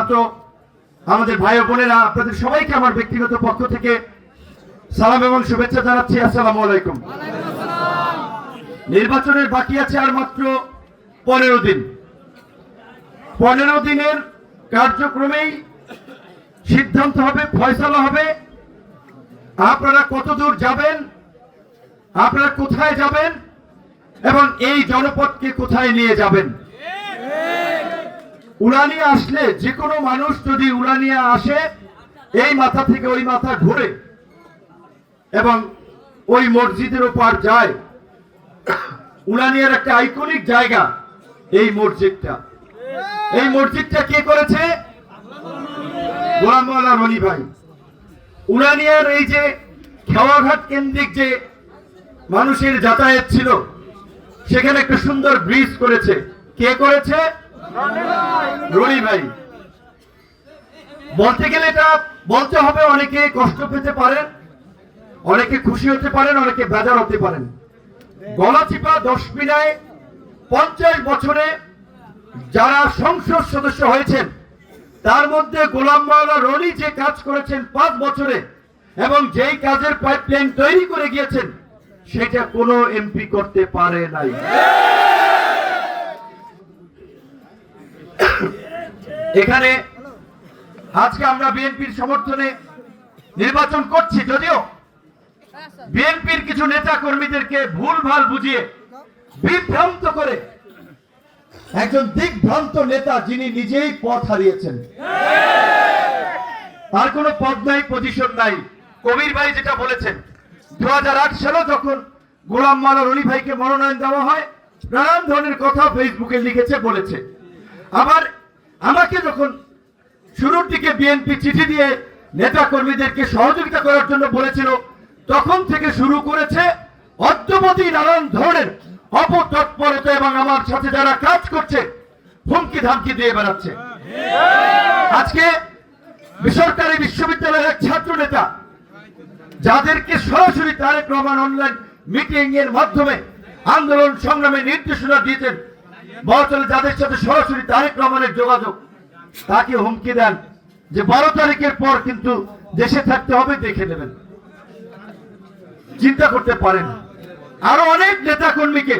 ছাত্র আমাদের ভাই বোনেরা, আপনাদের সবাইকে আমার ব্যক্তিগত পক্ষ থেকে সালাম এবং শুভেচ্ছা জানাচ্ছি। আসসালামু আলাইকুম। নির্বাচনের বাকি আছে আর মাত্র 15 দিন। 15 দিনের কার্যক্রমেই সিদ্ধান্ত হবে, ফয়সালা হবে, আপনারা কতদূর যাবেন, আপনারা কোথায় যাবেন এবং এই জনপদকে কোথায় নিয়ে যাবেন। উলানিয়া আসলে, যে কোনো মানুষ যদি উলানিয়া আসে, এই মাথা থেকে ওই মাথা ঘুরে এবং ওই মসজিদের ওপার যায়, উলানিয়ার একটা আইকনিক জায়গা এই মসজিদটা। এই মসজিদটা কে করেছে? গোলাম মাওলানা রনি ভাই। উলানিয়ার এই যে খেওয়াঘাট কেন্দ্রিক যে মানুষের যাতায়াত ছিল, সেখানে একটা সুন্দর ব্রিজ করেছে। কে করেছে? রনি ভাই। বলতে গেলে এটা বলতে হবে, অনেকে কষ্ট পেতে পারেন, অনেকে খুশি হতে পারেন, অনেকে বেজার হতে পারেন। গলাচিপা দশমিনায় 50 বছরে যারা সংসদ সদস্য হয়েছেন, তার মধ্যে গোলাম মাওলানা রনি যে কাজ করেছেন 5 বছরে এবং যেই কাজের পাইপলাইন তৈরি করে গিয়েছেন, সেটা কোনো এমপি করতে পারে নাই। এখানে আজকে আমরা বিএনপির সমর্থনে নির্বাচন করছি, যদিও বিএনপির কিছু নেতা কর্মীদেরকে ভুলভাল বুঝিয়ে বিভ্রান্ত করে একজন দিগ্ভ্রান্ত নেতা, যিনি নিজেই পথ হারিয়েছেন, তার কোনো পদ নাই, পজিশন নাই। কবির ভাই যেটা বলেছেন, 2008 সালে যখন গোলাম মাওলানা রনি ভাইকে মনোনয়ন দেওয়া হয়, নানান ধরনের কথা ফেসবুকে লিখেছে, বলেছে। আবার আমাকে যখন শুরুর দিকে বিএনপি চিঠি দিয়ে নেতা কর্মীদেরকে সহযোগিতা করার জন্য বলেছিল, তখন থেকে শুরু করেছে অদ্যবধি নানান ধরনের অপতৎপরতা এবং আমার সাথে যারা কাজ করছে হুমকি ধামকি দিয়ে বেড়াচ্ছে। আজকে বেসরকারি বিশ্ববিদ্যালয়ের এক ছাত্র নেতা, যাদেরকে সরাসরি তারেক রহমান অনলাইন মিটিং এর মাধ্যমে আন্দোলন সংগ্রামে নির্দেশনা দিয়েছেন, বলছেন যাদের সাথে সরাসরি তারেক রহমানের যোগাযোগ, তাকে হুমকি দেন যে 12 তারিখের পর কিন্তু দেশে থাকতে হবে, দেখে নেবেন। চিন্তা করতে পারেন। আরো অনেক নেতা কর্মীকে,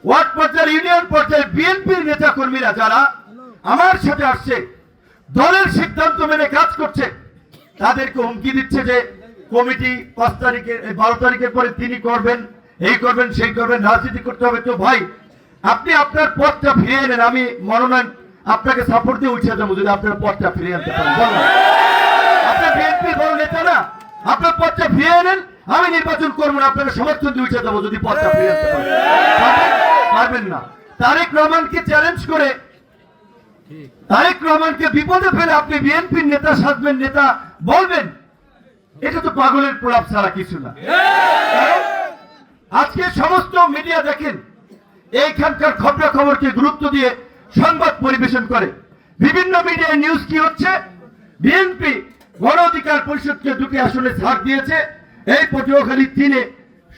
ওয়ার্ড পর্যায়ে, ইউনিয়ন পর্যায়ে বিএনপির নেতা কর্মীরা যারা আমার সাথে আসছে, দলের সিদ্ধান্ত মেনে কাজ করছে, তাদেরকে হুমকি দিচ্ছে যে কমিটি 5 তারিখের 12 তারিখের পরে তিনি করবেন, এই করবেন, সেই করবেন, রাজনীতি করতে হবে। তো ভাই, আপনি আপনার পথটা ফিরিয়ে নেন, আমি মনোনয়ন আপনাকে সাপোর্ট দিয়ে উঠে যাবো যদি আপনার পথটা ফিরিয়ে আনতে পারেন। বলুন, আপনার বিএনপি বড় নেতা না, আপনার পথটা ফিরিয়ে নেন, আমি নির্বাচন করবো না, আপনাকে সমর্থন দিয়ে উঠে যাবো যদি পথটা ফিরিয়ে আনতে পারেন। পারবেন না। তারেক রহমানকে চ্যালেঞ্জ করে, তারেক রহমানকে বিপদে ফেলে আপনি বিএনপির নেতা সাজবেন, নেতা বলবেন, এটা তো পাগলের প্রলাপ ছাড়া কিছু না। আজকে সমস্ত মিডিয়া দেখেন, এইখানকার খবরাখবরকে গুরুত্ব দিয়ে সংবাদ পরিবেশন করে। বিভিন্ন মিডিয়ায় নিউজ কি হচ্ছে? বিএনপি গণ অধিকার পরিষদকে 2টি আসনে ছাড় দিয়েছে। এই পটুয়াখালী 3-এ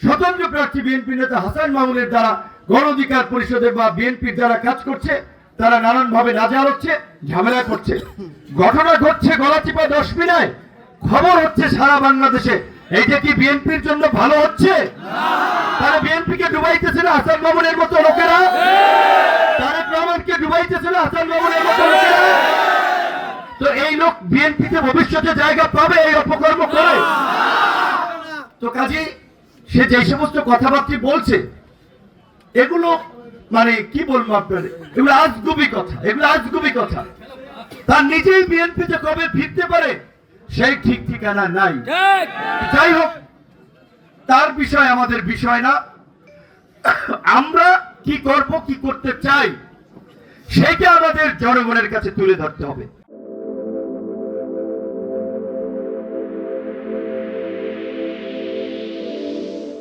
স্বতন্ত্র প্রার্থী বিএনপি নেতা হাসান মামুনের দ্বারা গণ অধিকার পরিষদে বা বিএনপির যারা কাজ করছে, তারা নানান ভাবে নাজাল হচ্ছে, ঝামেলা করছে। ঘটনা ঘটছে গলাচিপা দশমিনায়, খবর হচ্ছে সারা বাংলাদেশে। এইটা কি বিএনপির জন্য ভালো হচ্ছে? তারা বিএনপিকে ডুবাইতেছিল হাসান মামুনের মতো লোকেরা, তারেক রহমানকে ডুবাইতেছিল হাসান মামুনের মতো লোকেরা। তো এই লোক বিএনপিতে ভবিষ্যতে জায়গা পাবে এই অপকর্ম করে? তো কাজে সে যে সমস্ত কথাবার্তা বলছে, এগুলো মানে কি বলবো আপনাদের, এগুলো আজগুবি কথা, এগুলো আজগুবি কথা। তার নিজেই বিএনপিতে কবে ফিরতে পারে সেই ঠিক ঠিকানা নাই। যাই হোক, তার বিষয় আমাদের বিষয় না। আমরা কি করব, কি করতে চাই, সেটা আমাদের জনগণের কাছে তুলে ধরতে হবে।